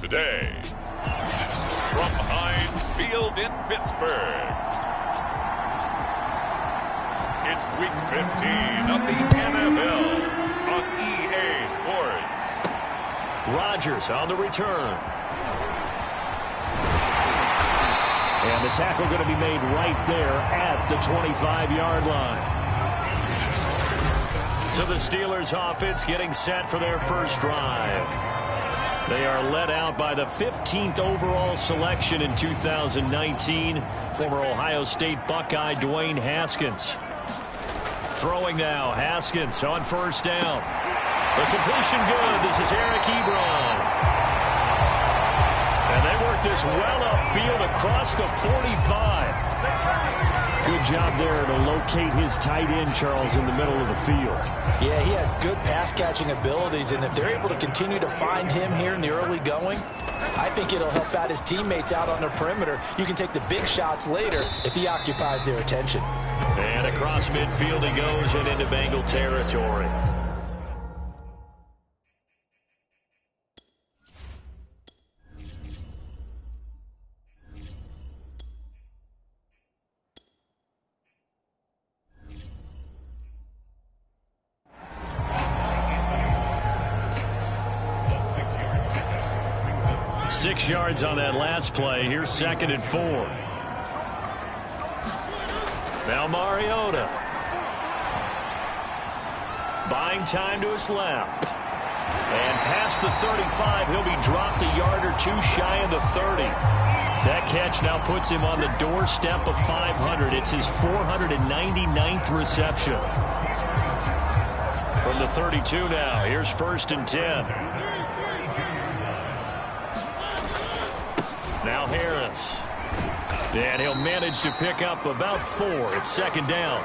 today. From Heinz Field in Pittsburgh, it's Week 15 of the NFL on EA Sports. Rodgers on the return. And the tackle going to be made right there at the 25-yard line. So the Steelers offense getting set for their first drive. They are led out by the 15th overall selection in 2019, former Ohio State Buckeye Dwayne Haskins. Throwing now, Haskins on first down. The completion good. This is Eric Ebron. And they work this well upfield across the 45. Good job there to locate his tight end, Charles, in the middle of the field. Yeah, he has good pass-catching abilities, and if they're able to continue to find him here in the early going, I think it'll help out his teammates out on the perimeter. You can take the big shots later if he occupies their attention. And across midfield he goes and into Bengal territory. Six yards on that last play. Here's 2nd and 4. Now Mariota. Buying time to his left. And past the 35, he'll be dropped a yard or two shy of the 30. That catch now puts him on the doorstep of 500. It's his 499th reception. From the 32 now, here's 1st and 10. Now Harris. And he'll manage to pick up about 4. It's 2nd down.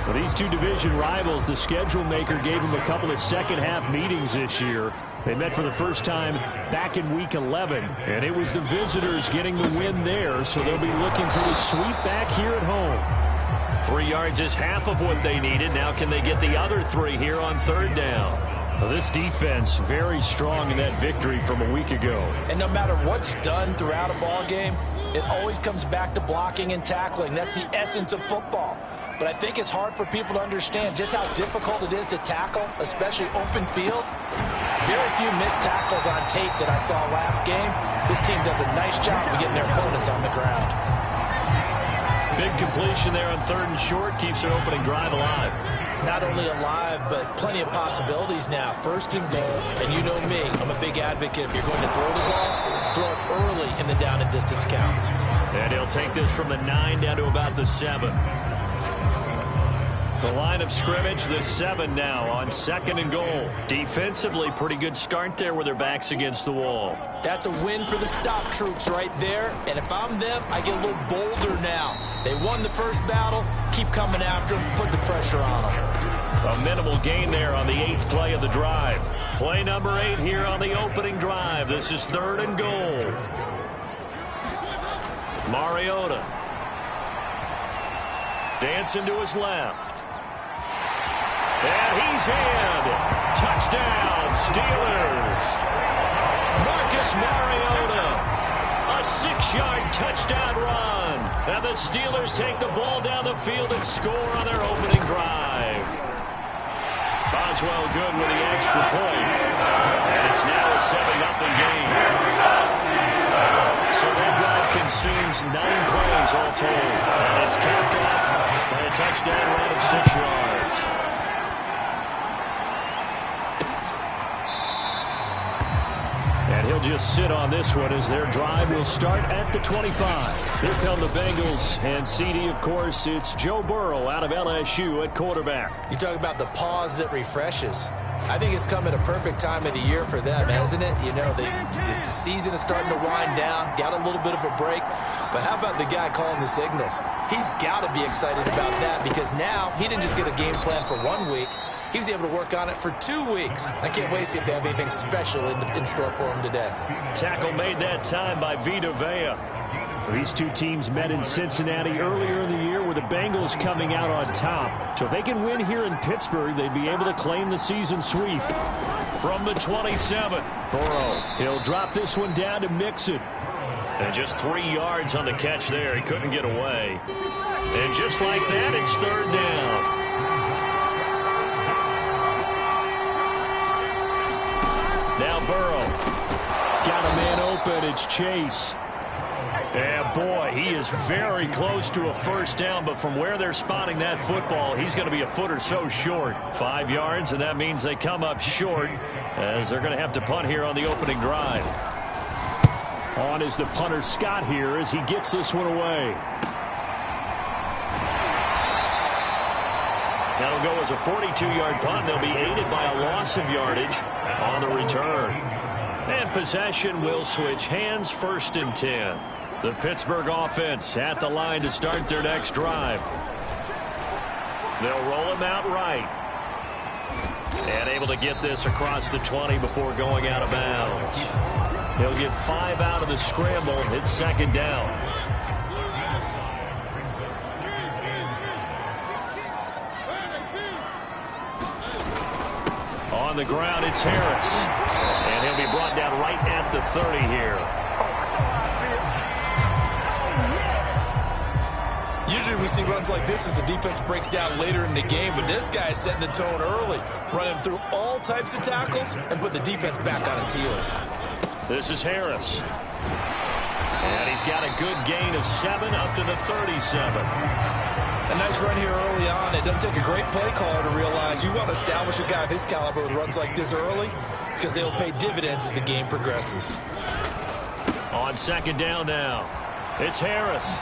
For these two division rivals, the schedule maker gave them a couple of second-half meetings this year. They met for the first time back in Week 11, and it was the visitors getting the win there, so they'll be looking for the sweep back here at home. 3 yards is half of what they needed. Now can they get the other 3 here on 3rd down? Well, this defense very strong in that victory from a week ago. And no matter what's done throughout a ball game, it always comes back to blocking and tackling. That's the essence of football. But I think it's hard for people to understand just how difficult it is to tackle, especially open field. Very few missed tackles on tape that I saw last game. This team does a nice job of getting their opponents on the ground. Big completion there on 3rd and short keeps their opening drive alive. Not only alive, but plenty of possibilities now. 1st and goal, and you know me, I'm a big advocate. If you're going to throw the ball, throw it early in the down and distance count. And he'll take this from the 9 down to about the 7. The line of scrimmage, the 7 now on 2nd and goal. Defensively, pretty good start there with their backs against the wall. That's a win for the stop troops right there. And if I'm them, I get a little bolder now. They won the first battle. Keep coming after them. Put the pressure on them. A minimal gain there on the 8th play of the drive. Play number 8 here on the opening drive. This is 3rd and goal. Mariota. Dancing to his left. And he's in. Touchdown, Steelers. Marcus Mariota. A 6-yard touchdown run. And the Steelers take the ball down the field and score on their opening drive. Boswell good with the extra point. And it's now a 7-0 game. So that drive consumes 9 plays all told. And it's capped off by a touchdown run of 6 yards. And he'll just sit on this one as their drive will start at the 25. Here come the Bengals. And CD, of course, it's Joe Burrow out of LSU at quarterback. You talk about the pause that refreshes. I think it's come at a perfect time of the year for them, hasn't it? You know, it's the season is starting to wind down, got a little bit of a break. But how about the guy calling the signals? He's got to be excited about that because now he didn't just get a game plan for 1 week. He was able to work on it for 2 weeks. I can't wait to see if they have anything special in store for him today. Tackle made that time by Vita Vea. These two teams met in Cincinnati earlier in the year with the Bengals coming out on top. So if they can win here in Pittsburgh, they'd be able to claim the season sweep. from the 27. Burrow, he'll drop this one down to Mixon. And just 3 yards on the catch there. He couldn't get away. And just like that, it's third down. Now Burrow. Got a man open. It's Chase. And boy, he is very close to a first down, but from where they're spotting that football, he's going to be a foot or so short. 5 yards, and that means they come up short as they're going to have to punt here on the opening drive. On is the punter Scott here as he gets this one away. That'll go as a 42-yard punt. They'll be aided by a loss of yardage on the return. And possession will switch hands, 1st and 10. The Pittsburgh offense at the line to start their next drive. They'll roll him out right. And able to get this across the 20 before going out of bounds. He'll get 5 out of the scramble. It's 2nd down. On the ground, it's Harris. And he'll be brought down right at the 30 here. Usually we see runs like this as the defense breaks down later in the game, but this guy is setting the tone early, running through all types of tackles and put the defense back on its heels. This is Harris. And he's got a good gain of 7 up to the 37. A nice run here early on. It doesn't take a great play caller to realize you want to establish a guy of his caliber with runs like this early because they'll pay dividends as the game progresses. On 2nd down now, it's Harris.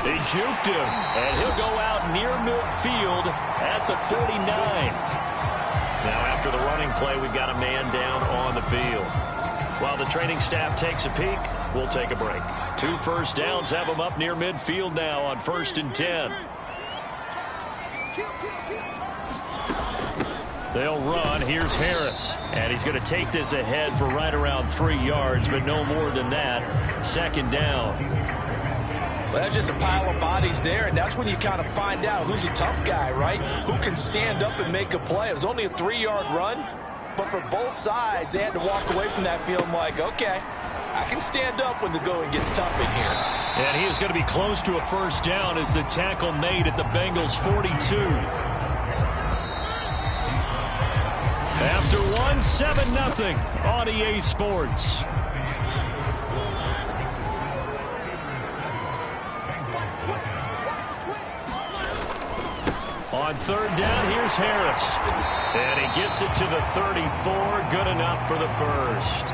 They juked him, and he'll go out near midfield at the 49. Now, after the running play, we've got a man down on the field. While the training staff takes a peek, we'll take a break. 2 first downs have him up near midfield now on 1st and 10. They'll run. Here's Harris. And he's going to take this ahead for right around 3 yards, but no more than that. 2nd down. Well, that's just a pile of bodies there, and that's when you kind of find out who's a tough guy, right? Who can stand up and make a play. It was only a 3-yard run, but for both sides, they had to walk away from that feeling like, okay, I can stand up when the going gets tough in here. And he is going to be close to a first down as the tackle made at the Bengals 42. After one, 7-0 on EA Sports. On 3rd down, here's Harris. And he gets it to the 34. Good enough for the first.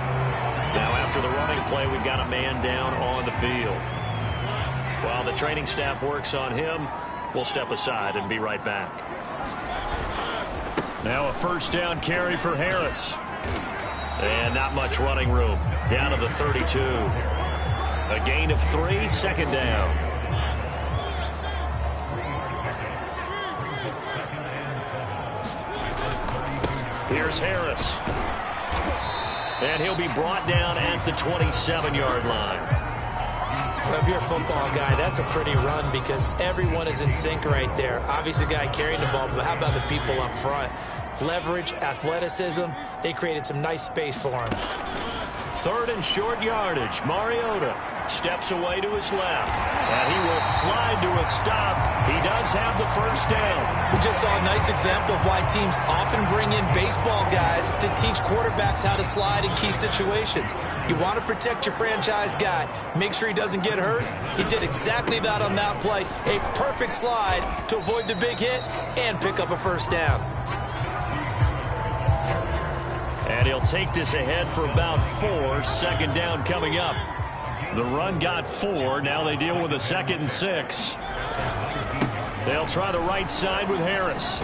Now, after the running play, we've got a man down on the field. While the training staff works on him, we'll step aside and be right back. Now a first down carry for Harris. And not much running room. Down to the 32. A gain of 3, 2nd down. Here's Harris. And he'll be brought down at the 27-yard line. Well, if you're a football guy, that's a pretty run because everyone is in sync right there. Obviously, the guy carrying the ball, but how about the people up front? Leverage, athleticism, they created some nice space for him. 3rd and short yardage. Mariota steps away to his left. And he will slide to a stop. He does have the first down. We just saw a nice example of why teams often bring in baseball guys to teach quarterbacks how to slide in key situations. You want to protect your franchise guy. Make sure he doesn't get hurt. He did exactly that on that play. A perfect slide to avoid the big hit and pick up a first down. And he'll take this ahead for about 4. 2nd down coming up. The run got 4. Now they deal with a 2nd and 6. They'll try the right side with Harris.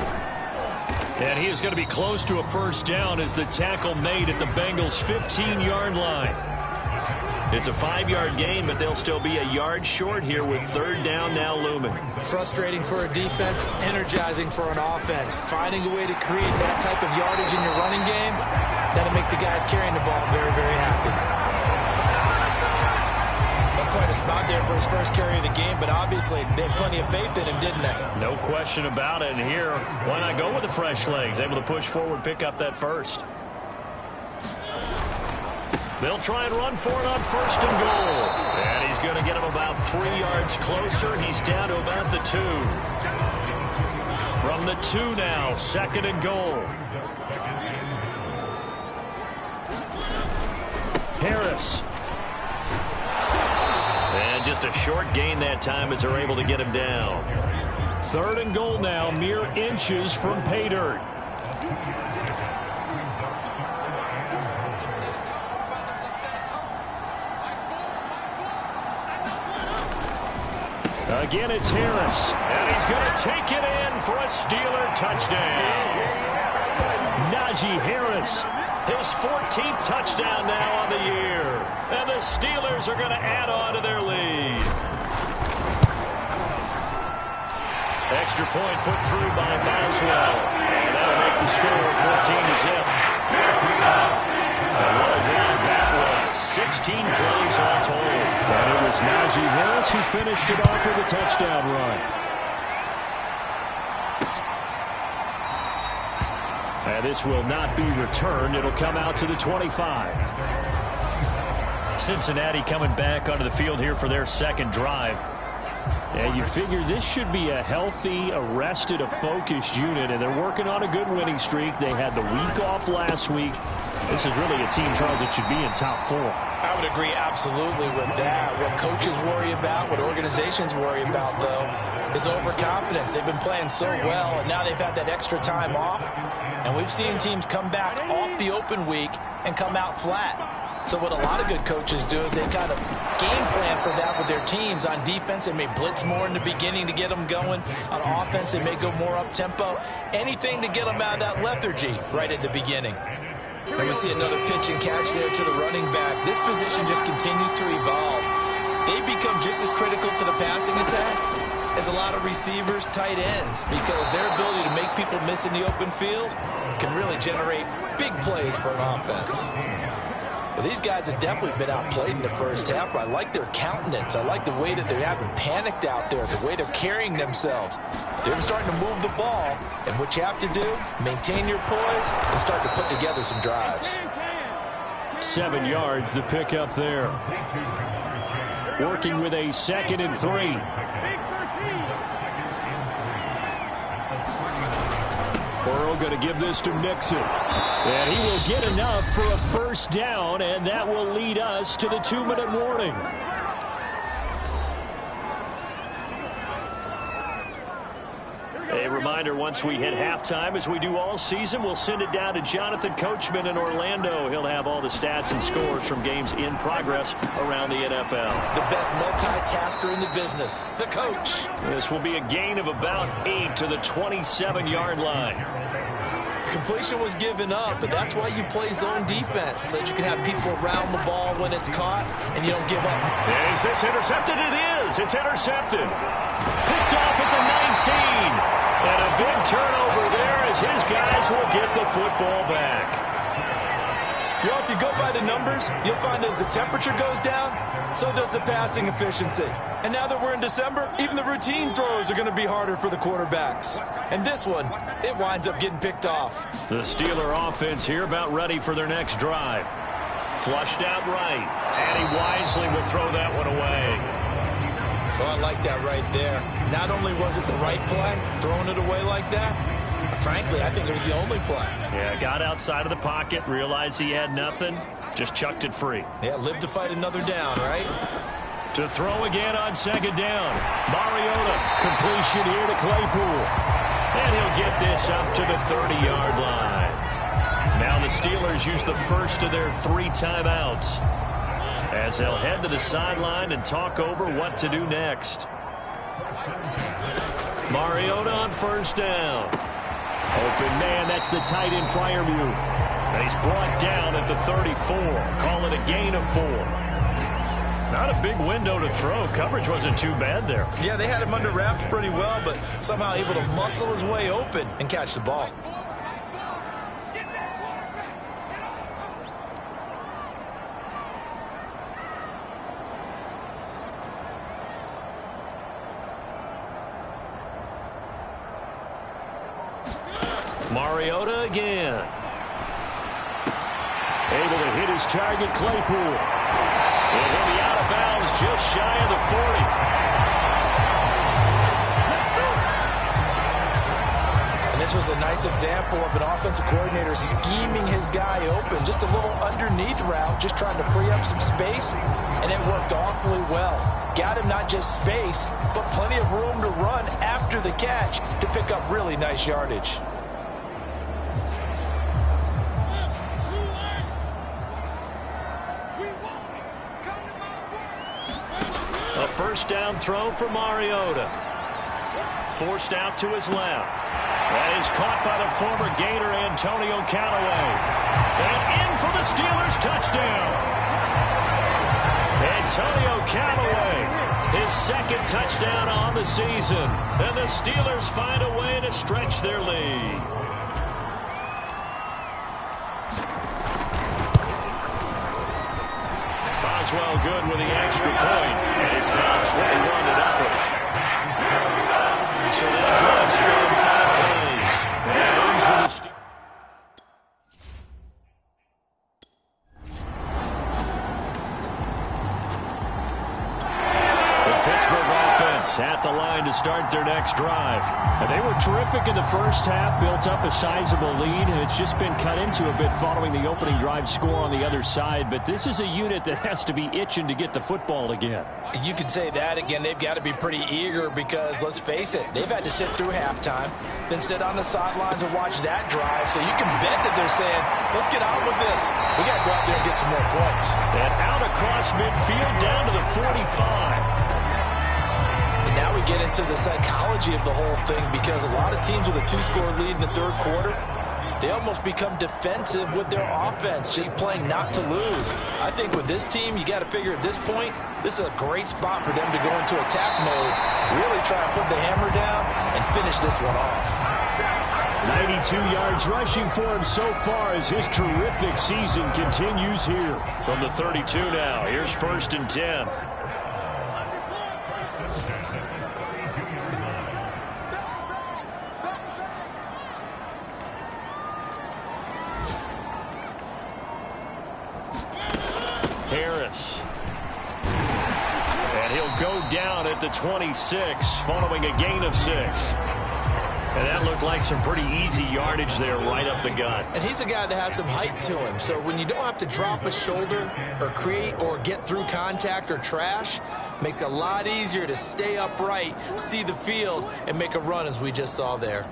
And he is going to be close to a first down as the tackle made at the Bengals' 15-yard line. It's a 5-yard gain, but they'll still be a yard short here with 3rd down now looming. Frustrating for a defense, energizing for an offense. Finding a way to create that type of yardage in your running game, that'll make the guys carrying the ball very, very happy. That's quite a spot there for his first carry of the game, but obviously they had plenty of faith in him, didn't they? No question about it. And here, why not go with the fresh legs? Able to push forward, pick up that first. They'll try and run for it on 1st and goal. And he's going to get him about 3 yards closer. He's down to about the 2. From the 2 now, 2nd and goal. Harris. And just a short gain that time as they're able to get him down. 3rd and goal now, mere inches from pay dirt. Again, it's Harris, and he's going to take it in for a Steeler touchdown. Najee Harris, his 14th touchdown now on the year. And the Steelers are going to add on to their lead. Extra point put through by Boswell. And that'll make the score 14-0. And what a drive that was. 16 plays all told. And it was Najee Harris who finished it off with a touchdown run. And this will not be returned. It'll come out to the 25. Cincinnati coming back onto the field here for their 2nd drive. And you figure this should be a healthy, arrested, a focused unit, and they're working on a good winning streak. They had the week off last week. This is really a team, Charles, that should be in top 4. I would agree absolutely with that. What coaches worry about, what organizations worry about, though, is overconfidence. They've been playing so well, and now they've had that extra time off. And we've seen teams come back off the open week and come out flat. So what a lot of good coaches do is they kind of game plan for that with their teams. On defense, they may blitz more in the beginning to get them going. On offense, they may go more up-tempo. Anything to get them out of that lethargy right at the beginning. And we see another pitch and catch there to the running back. This position just continues to evolve. They become just as critical to the passing attack as a lot of receivers, tight ends, because their ability to make people miss in the open field can really generate big plays for an offense. Well, these guys have definitely been outplayed in the first half, but I like their countenance. I like the way that they haven't panicked out there, the way they're carrying themselves. They're starting to move the ball, and what you have to do, maintain your poise and start to put together some drives. 7 yards, the pick up there. Working with a 2nd and 3. Burrow going to give this to Mixon. And he will get enough for a 1st down, and that will lead us to the 2-minute warning. A reminder, once we hit halftime, as we do all season, we'll send it down to Jonathan Coachman in Orlando. He'll have all the stats and scores from games in progress around the NFL. The best multitasker in the business, the coach. This will be a gain of about 8 to the 27-yard line. Completion was given up, but that's why you play zone defense, so that you can have people around the ball when it's caught, and you don't give up. Is this intercepted? It is. It's intercepted. Picked off at the 19. And a big turnover there as his guys will get the football back. Well, if you go by the numbers, you'll find as the temperature goes down, so does the passing efficiency. And now that we're in December, even the routine throws are going to be harder for the quarterbacks. And this one, it winds up getting picked off. The Steeler offense here about ready for their next drive. Flushed out right, and he wisely will throw that one away. Oh, I like that right there. Not only was it the right play, throwing it away like that, frankly, I think it was the only play. Yeah, got outside of the pocket, realized he had nothing, just chucked it free. Yeah, live to fight another down, right? To throw again on 2nd down. Mariota, completion here to Claypool. And he'll get this up to the 30-yard line. Now the Steelers use the first of their 3 timeouts, as they'll head to the sideline and talk over what to do next. Mariota on 1st down. Open man, that's the tight end Freiermuth. And he's brought down at the 34. Call it a gain of 4. Not a big window to throw. Coverage wasn't too bad there. Yeah, they had him under wraps pretty well, but somehow able to muscle his way open and catch the ball. Mariota again. Able to hit his target, Claypool. And he'll be out of bounds just shy of the 40. And this was a nice example of an offensive coordinator scheming his guy open. Just a little underneath route, just trying to free up some space, and it worked awfully well. Got him not just space, but plenty of room to run after the catch to pick up really nice yardage. A first down throw for Mariota. Forced out to his left. That is caught by the former Gator Antonio Callaway. And in for the Steelers touchdown. Antonio Callaway, his second touchdown on the season. And the Steelers find a way to stretch their lead. Boswell good with the extra point. And it's now 21-0. So that drive spanned 5 plays. And it ends with a the Pittsburgh offense at the line to start their next drive. And they were terrific in the first half, built up a sizable lead, and it's just been cut into a bit following the opening drive score on the other side. But this is a unit that has to be itching to get the football again. You could say that again. They've got to be pretty eager because, let's face it, they've had to sit through halftime, then sit on the sidelines and watch that drive. So you can bet that they're saying, let's get on with this. We got to go out there and get some more points. And out across midfield down to the 45. And now we get into the psychology of the whole thing because a lot of teams with a 2-score lead in the third quarter, they almost become defensive with their offense, just playing not to lose. I think with this team, you got to figure at this point, this is a great spot for them to go into attack mode, really try and put the hammer down and finish this one off. 92 yards rushing for him so far as his terrific season continues here. From the 32 now, here's 1st and 10. Harris. And he'll go down at the 26 following a gain of 6. And that looked like some pretty easy yardage there right up the gut. And he's a guy that has some height to him. So when you don't have to drop a shoulder or create or get through contact or trash, makes it a lot easier to stay upright, see the field, and make a run as we just saw there.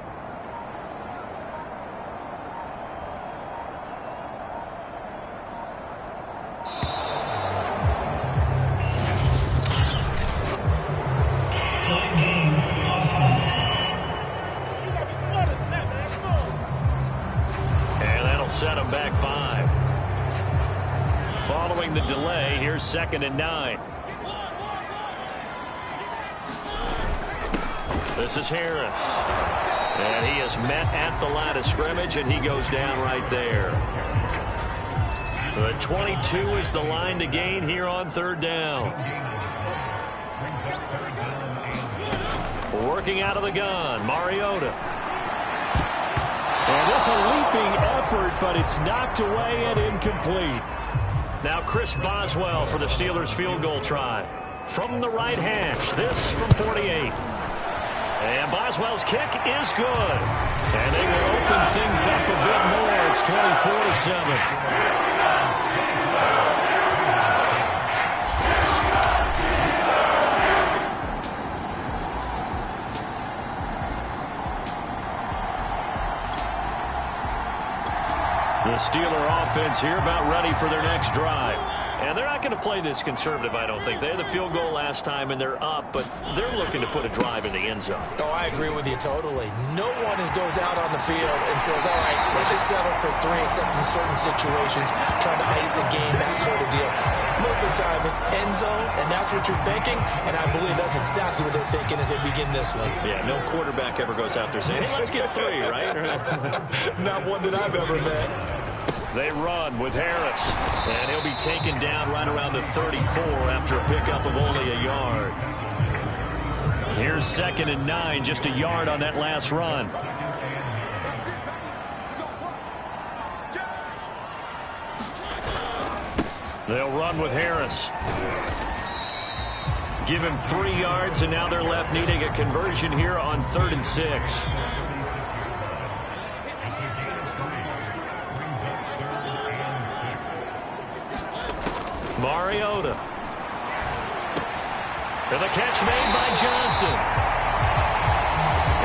Set him back 5. Following the delay, here's 2nd and 9. This is Harris. And he is met at the line of scrimmage, and he goes down right there. The 22 is the line to gain here on 3rd down. Working out of the gun, Mariota. And it's a leaping effort, but it's knocked away and incomplete. Now Chris Boswell for the Steelers field goal try. From the right hash, this from 48. And Boswell's kick is good. And they will open things up a bit more. It's 24-7. The Steeler offense here about ready for their next drive. And they're not going to play this conservative, I don't think. They had the field goal last time, and they're up, but they're looking to put a drive in the end zone. Oh, I agree with you totally. No one goes out on the field and says, all right, let's just settle for 3, except in certain situations, trying to ice a game, that sort of deal. Most of the time, it's end zone, and that's what you're thinking, and I believe that's exactly what they're thinking as they begin this one. Yeah, no quarterback ever goes out there saying, hey, let's get 3, right? Not one that I've ever met. They run with Harris, and he'll be taken down right around the 34 after a pickup of only a yard. Here's 2nd and 9, just a yard on that last run. They'll run with Harris. Give him 3 yards, and now they're left needing a conversion here on 3rd and 6. Mariota. And the catch made by Johnson.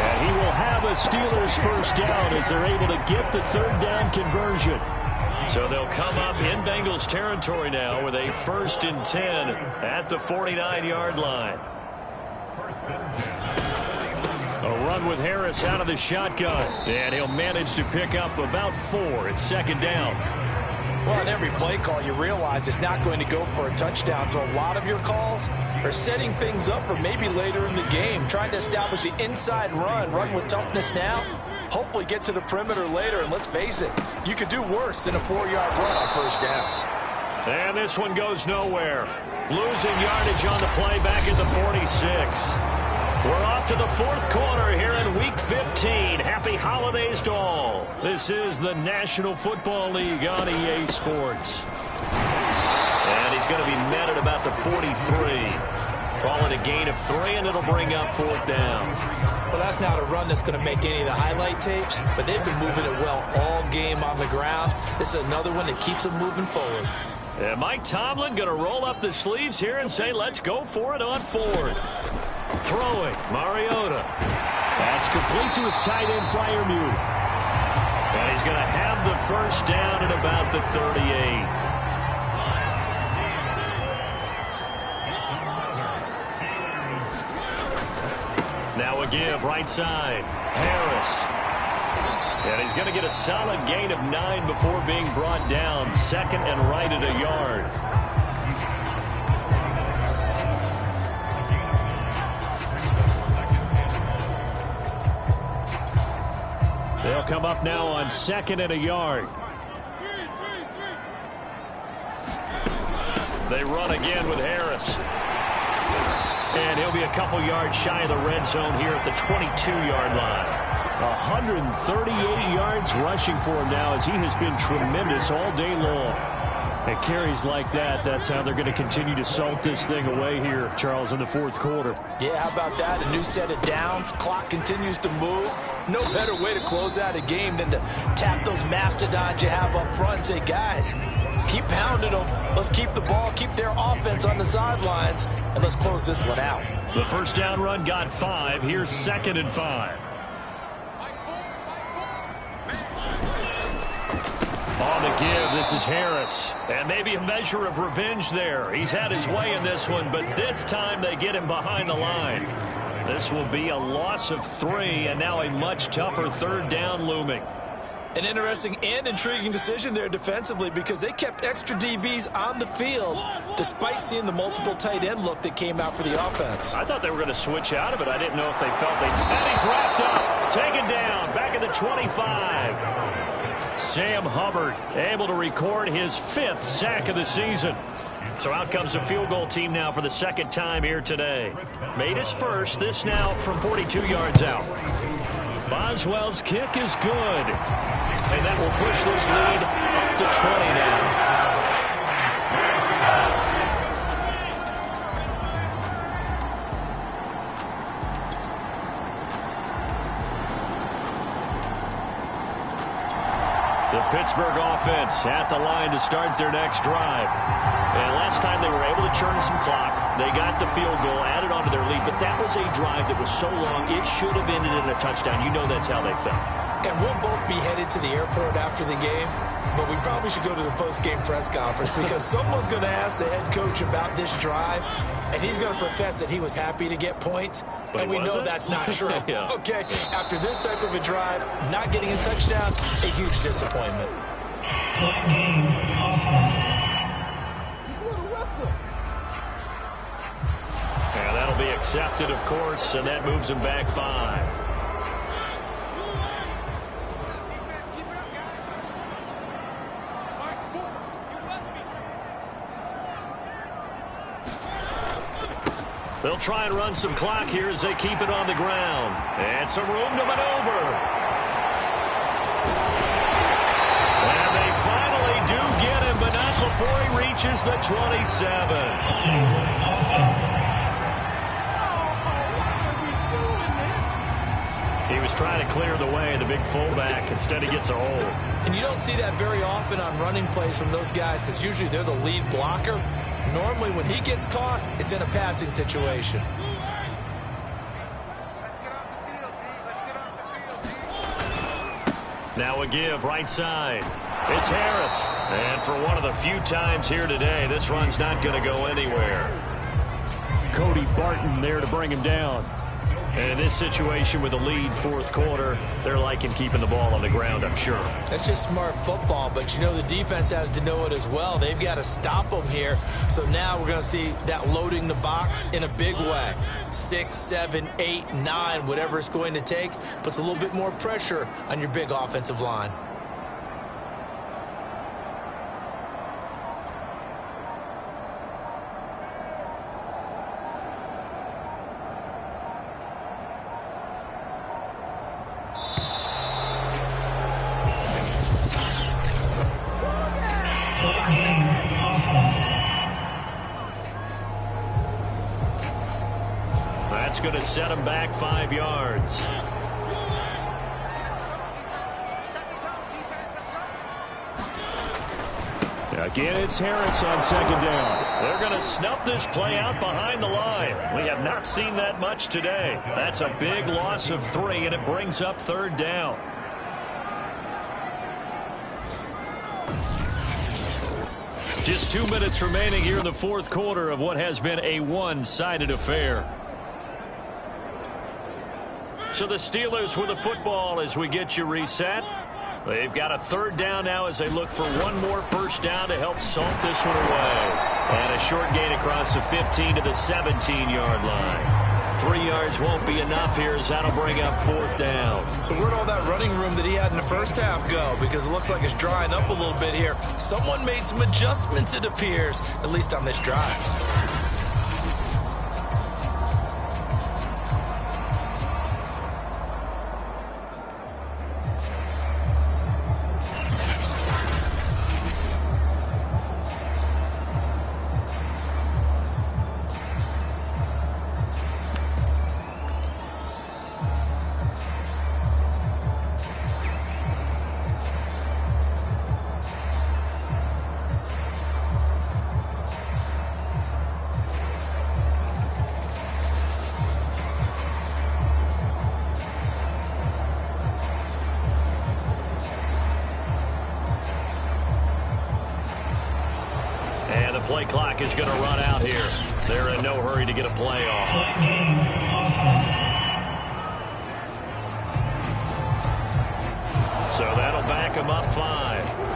And he will have a Steelers first down as they're able to get the 3rd down conversion. So they'll come up in Bengals territory now with a 1st and 10 at the 49-yard line. A run with Harris out of the shotgun. And he'll manage to pick up about 4. It's 2nd down. Well, in every play call, you realize it's not going to go for a touchdown. So a lot of your calls are setting things up for maybe later in the game, trying to establish the inside run with toughness now. Hopefully get to the perimeter later, and let's face it, you could do worse than a 4-yard run on 1st down. And this one goes nowhere. Losing yardage on the play back at the 46. We're off to the 4th quarter here in Week 15. Happy holidays to all. This is the National Football League on EA Sports. And he's going to be met at about the 43. Call it a gain of 3, and it'll bring up 4th down. Well, that's not a run that's going to make any of the highlight tapes, but they've been moving it well all game on the ground. This is another one that keeps them moving forward. And Mike Tomlin going to roll up the sleeves here and say, let's go for it on 4th. Throwing, Mariota. That's complete to his tight end, Freiermuth. And he's going to have the first down at about the 38. Now a give, right side. Harris. And he's going to get a solid gain of 9 before being brought down. 2nd and right at a yard. They'll come up now on 2nd and a yard. They run again with Harris. And he'll be a couple yards shy of the red zone here at the 22-yard line. 138 yards rushing for him now as he has been tremendous all day long. And carries like that, that's how they're going to continue to salt this thing away here, Charles, in the 4th quarter. Yeah, how about that? A new set of downs. Clock continues to move. No better way to close out a game than to tap those mastodons you have up front and say, guys, keep pounding them. Let's keep the ball, keep their offense on the sidelines, and let's close this one out. The first down run got 5. Here's 2nd and 5. On the give, this is Harris. And maybe a measure of revenge there. He's had his way in this one, but this time they get him behind the line. This will be a loss of 3, and now a much tougher 3rd down looming. An interesting and intriguing decision there defensively because they kept extra DBs on the field despite seeing the multiple tight end look that came out for the offense. I thought they were going to switch out of it. I didn't know if they felt they... And he's wrapped up. Taken down. Back at the 25. Sam Hubbard able to record his 5th sack of the season. So out comes the field goal team now for the 2nd time here today. Made his first. This now from 42 yards out. Boswell's kick is good. And that will push this lead up to 20 now. The Pittsburgh offense at the line to start their next drive. And last time they were able to churn some clock. They got the field goal, added on to their lead. But that was a drive that was so long, it should have ended in a touchdown. You know that's how they felt. And we'll both be headed to the airport after the game. But we probably should go to the post-game press conference because someone's going to ask the head coach about this drive. And he's going to profess that he was happy to get points. But and we know that's not true. Yeah. Okay, after this type of a drive, not getting a touchdown, a huge disappointment. Yeah, that'll be accepted, of course, and that moves him back 5. They'll try and run some clock here as they keep it on the ground. And some room to maneuver. And they finally do get him, but not before he reaches the 27. He was trying to clear the way, the big fullback. Instead, he gets a hole. And you don't see that very often on running plays from those guys because usually they're the lead blocker. Normally, when he gets caught, it's in a passing situation. Now a give right side. It's Harris. And for one of the few times here today, this run's not going to go anywhere. Cody Barton there to bring him down. And in this situation with the lead fourth quarter, they're liking keeping the ball on the ground, I'm sure. That's just smart football, but you know the defense has to know it as well. They've got to stop them here. So now we're going to see that loading the box in a big way. 6, 7, 8, 9, whatever it's going to take, puts a little bit more pressure on your big offensive line. That's going to set him back 5 yards. Again, it's Harris on second down. They're going to snuff this play out behind the line. We have not seen that much today. That's a big loss of 3, and it brings up third down. Just 2 minutes remaining here in the fourth quarter of what has been a one-sided affair. So the Steelers with the football as we get you reset. They've got a third down now as they look for one more first down to help salt this one away. And a short gain across the 15 to the 17-yard line. 3 yards won't be enough here as that'll bring up fourth down. So where'd all that running room that he had in the first half go? Because it looks like it's drying up a little bit here. Someone made some adjustments, it appears, at least on this drive. Play clock is going to run out here. They're in no hurry to get a play off. So that'll back them up 5.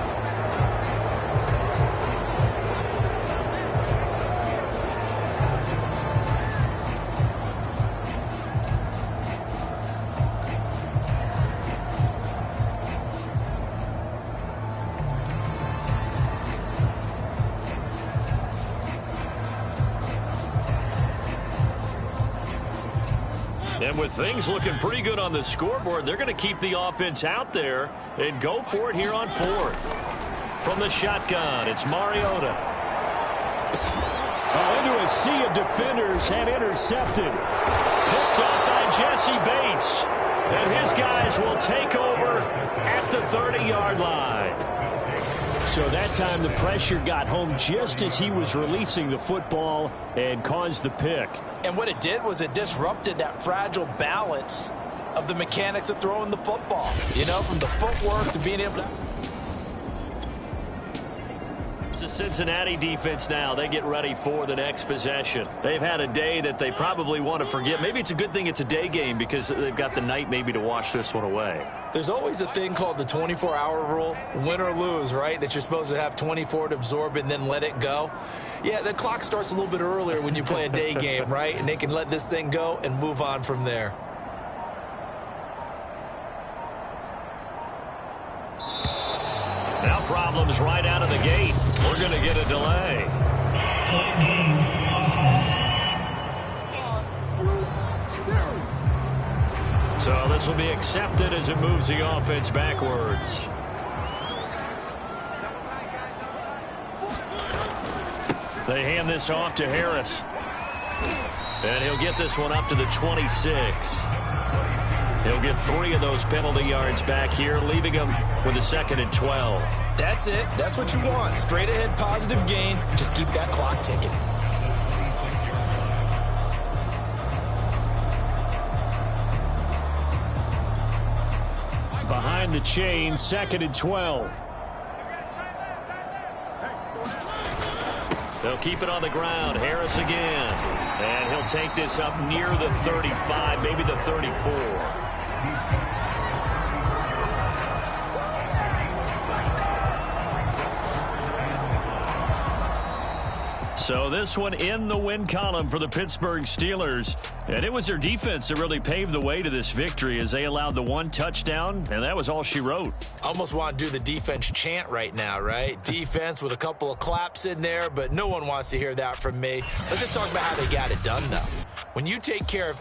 And with things looking pretty good on the scoreboard, they're going to keep the offense out there and go for it here on fourth. From the shotgun, it's Mariota. Into a sea of defenders and intercepted. Picked off by Jesse Bates. And his guys will take over at the 30-yard line. So that time the pressure got home just as he was releasing the football and caused the pick. And what it did was it disrupted that fragile balance of the mechanics of throwing the football. You know, from the footwork to being able to... It's the Cincinnati defense now. They get ready for the next possession. They've had a day that they probably want to forget. Maybe it's a good thing it's a day game because they've got the night maybe to wash this one away. There's always a thing called the 24-hour rule, win or lose, right? That you're supposed to have 24 to absorb and then let it go. Yeah, the clock starts a little bit earlier when you play a day game, right? And they can let this thing go and move on from there. Now problems right out of the gate. We're going to get a delay. So this will be accepted as it moves the offense backwards. They hand this off to Harris. And he'll get this one up to the 26. He'll get 3 of those penalty yards back here, leaving him with a 2nd and 12. That's it. That's what you want. Straight ahead positive gain. Just keep that clock ticking. Behind the chain, 2nd and 12. They'll keep it on the ground. Harris again. And he'll take this up near the 35, maybe the 34. So this one in the win column for the Pittsburgh Steelers. And it was their defense that really paved the way to this victory as they allowed the 1 touchdown, and that was all she wrote. Almost want to do the defense chant right now, right? Defense with a couple of claps in there, but no one wants to hear that from me. Let's just talk about how they got it done, though. When you take care of